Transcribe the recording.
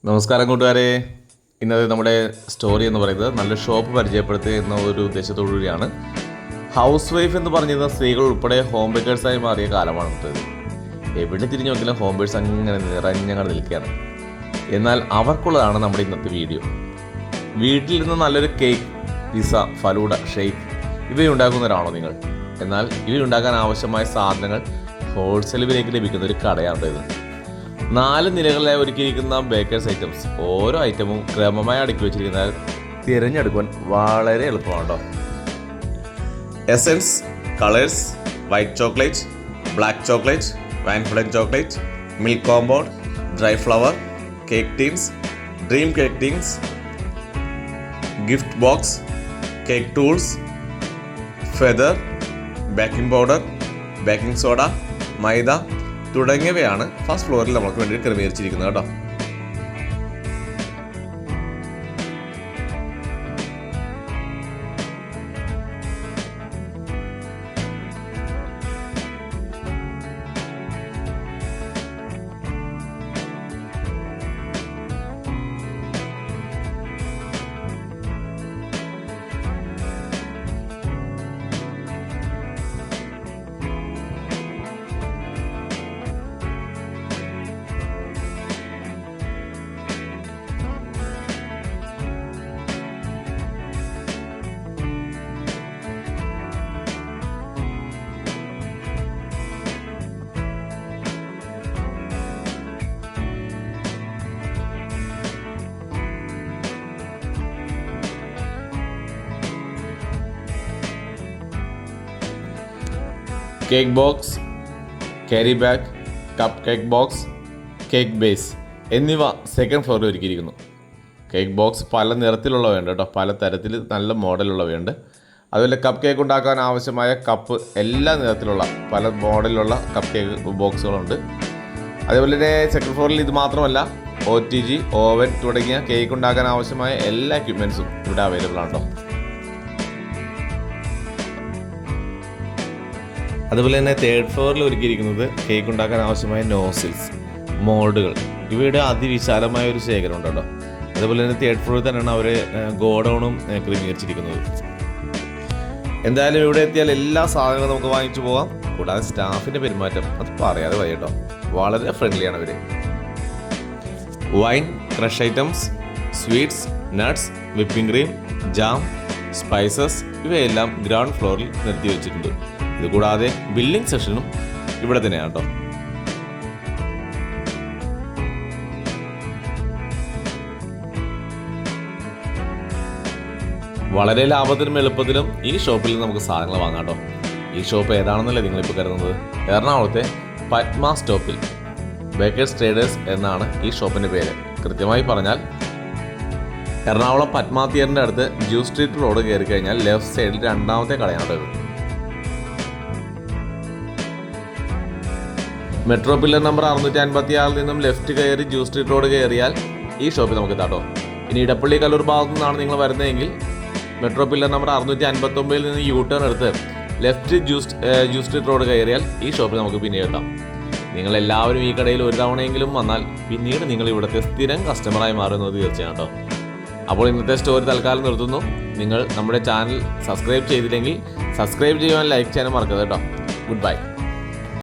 നമസ്കാരം കൂട്ടുകാരെ. ഇന്നത്തെ നമ്മുടെ സ്റ്റോറി എന്ന് പറയുന്നത് നല്ല ഷോപ്പ് പരിചയപ്പെടുത്തുക എന്ന ഒരു ഉദ്ദേശത്തോടു കൂടിയാണ്. ഹൗസ് വൈഫ് എന്ന് പറഞ്ഞിരുന്ന സ്ത്രീകൾ ഉൾപ്പെടെ ഹോം ബേക്കേഴ്സായി മാറിയ കാലമാണ് ഇന്നത്തേത്. എവിടെ തിരിഞ്ഞു നോക്കിയാലും ഹോം ബേക്കേഴ്സ് അങ്ങനെ നിറഞ്ഞങ്ങനെ നിൽക്കുകയാണ്. എന്നാൽ അവർക്കുള്ളതാണ് നമ്മുടെ ഇന്നത്തെ വീഡിയോ. വീട്ടിലിരുന്ന് നല്ലൊരു കേക്ക്, പിസ്സ, ഫലൂഡ, ഷേക്ക് ഇവയുണ്ടാക്കുന്നവരാണോ നിങ്ങൾ? എന്നാൽ ഇവയുണ്ടാക്കാൻ ആവശ്യമായ സാധനങ്ങൾ ഹോൾസെയിൽ വിലയ്ക്ക് ലഭിക്കുന്ന ഒരു കടയാണ് ഇത്. 4 നിലകളിലായി ഒരുക്കിയിരിക്കുന്ന ബേക്കേഴ്സ് ഐറ്റംസ്, ഓരോ ഐറ്റമും ക്രമമായി അടുക്കി വെച്ചിരിക്കുന്നതിനാൽ തിരഞ്ഞെടുക്കുവാൻ വളരെ എളുപ്പമാണ് കേട്ടോ. Essence, colours, white chocolate, black chocolate, വാൻഫ്ലഡ് chocolate, milk compound, dry flower, cake tins, dream cake tins, gift box, cake tools, feather, baking powder, baking soda, maida തുടങ്ങിയവയാണ് ഫസ്റ്റ് ഫ്ലോറിൽ നമുക്ക് വേണ്ടി ക്രമീകരിച്ചിരിക്കുന്നത് കേട്ടോ. Cake box, carry bag, cup cake box, cake base എന്നിവ second ഫ്ലോറിൽ ഒരുക്കിയിരിക്കുന്നു. കേക്ക് ബോക്സ് പല നിറത്തിലുള്ളവയുണ്ട് കേട്ടോ, പല തരത്തിൽ നല്ല മോഡലുള്ളവയുണ്ട്. അതുപോലെ കപ്പ് കേക്ക് ഉണ്ടാക്കാൻ ആവശ്യമായ കപ്പ് എല്ലാ നിറത്തിലുള്ള പല മോഡലിലുള്ള കപ്പ് കേക്ക് ബോക്സുകളുണ്ട്. അതേപോലെ തന്നെ സെക്കൻഡ് ഫ്ലോറിൽ ഇത് മാത്രമല്ല, OTG, ഓവൻ തുടങ്ങിയ കേക്ക് ഉണ്ടാക്കാൻ ആവശ്യമായ എല്ലാ എക്യുപ്മെൻറ്റ്സും ഇവിടെ അവൈലബിൾ ആണ് കേട്ടോ. അതുപോലെ തന്നെ തേർഡ് ഫ്ലോറിൽ ഒരുക്കിയിരിക്കുന്നത് കേക്ക് ഉണ്ടാക്കാൻ ആവശ്യമായ നോസിൽസ്, മോൾഡുകൾ ഇവയുടെ അതിവിശാലമായ ഒരു ശേഖരം ഉണ്ട് കേട്ടോ. അതുപോലെ തന്നെ തേർഡ് ഫ്ലോറിൽ തന്നെയാണ് അവർ ഗോഡൗണും ക്രമീകരിച്ചിരിക്കുന്നത്. എന്തായാലും ഇവിടെ എത്തിയാൽ എല്ലാ സാധനങ്ങളും നമുക്ക് വാങ്ങിച്ചു പോകാം. കൂടാതെ സ്റ്റാഫിൻ്റെ പെരുമാറ്റം അത് പറയാതെ വയ്യ കേട്ടോ, വളരെ ഫ്രണ്ട്ലിയാണ് അവർ. Wine, crush items, sweets, nuts, whipping cream, jam, spices ഇവയെല്ലാം ഗ്രൗണ്ട് ഫ്ലോറിൽ നിർത്തി വെച്ചിട്ടുണ്ട്. ഇതുകൂടാതെ ബില്ലിംഗ് സെഷനും ഇവിടെ തന്നെയാണ് കേട്ടോ. വളരെ ലാഭത്തിനും എളുപ്പത്തിലും ഈ ഷോപ്പിൽ നമുക്ക് സാധനങ്ങൾ വാങ്ങാം കേട്ടോ. ഈ ഷോപ്പ് ഏതാണെന്നല്ലേ നിങ്ങളിപ്പോൾ കരുതുന്നത്? എറണാകുളത്തെ പത്മ സ്റ്റോപ്പിൽ ബേക്കേഴ്സ് ട്രേഡേഴ്സ് എന്നാണ് ഈ ഷോപ്പിൻ്റെ പേര്. കൃത്യമായി പറഞ്ഞാൽ എറണാകുളം പത്മ തിയേറ്ററിൻ്റെ അടുത്ത് ജ്യൂസ് സ്ട്രീറ്റ് റോഡ് കയറി കഴിഞ്ഞാൽ ലെഫ്റ്റ് സൈഡിൽ രണ്ടാമത്തെ കടയാണ് ഇത്. മെട്രോ പില്ലർ നമ്പർ 656 നിന്നും ലെഫ്റ്റ് കയറി ജ്യൂസ് സ്ട്രീറ്റ് റോഡ് കയറിയാൽ ഈ ഷോപ്പിൽ നമുക്ക് എത്താട്ടോ. ഇനി ഇടപ്പള്ളി കല്ലൂർ ഭാഗത്തു നിന്നാണ് നിങ്ങൾ വരുന്നതെങ്കിൽ മെട്രോ പില്ലർ നമ്പർ 659 നിന്ന് U-ടേൺ എടുത്ത് ലെഫ്റ്റ് ജ്യൂസ് സ്ട്രീറ്റ് റോഡ് കയറിയാൽ ഈ ഷോപ്പിൽ നമുക്ക് പിന്നീട് എത്താം. നിങ്ങളെല്ലാവരും ഈ കടയിൽ ഒരു തവണയെങ്കിലും വന്നാൽ പിന്നീട് നിങ്ങൾ ഇവിടുത്തെ സ്ഥിരം കസ്റ്റമറായി മാറുന്നത് തീർച്ചയാണ് കേട്ടോ. അപ്പോൾ ഇന്നത്തെ സ്റ്റോറി തൽക്കാലം നിർത്തുന്നു. നിങ്ങൾ നമ്മുടെ ചാനൽ സബ്സ്ക്രൈബ് ചെയ്തില്ലെങ്കിൽ സബ്സ്ക്രൈബ് ചെയ്യുവാൻ, ലൈക്ക് ചെയ്യാനും മറക്കരുത് കേട്ടോ. Good bye.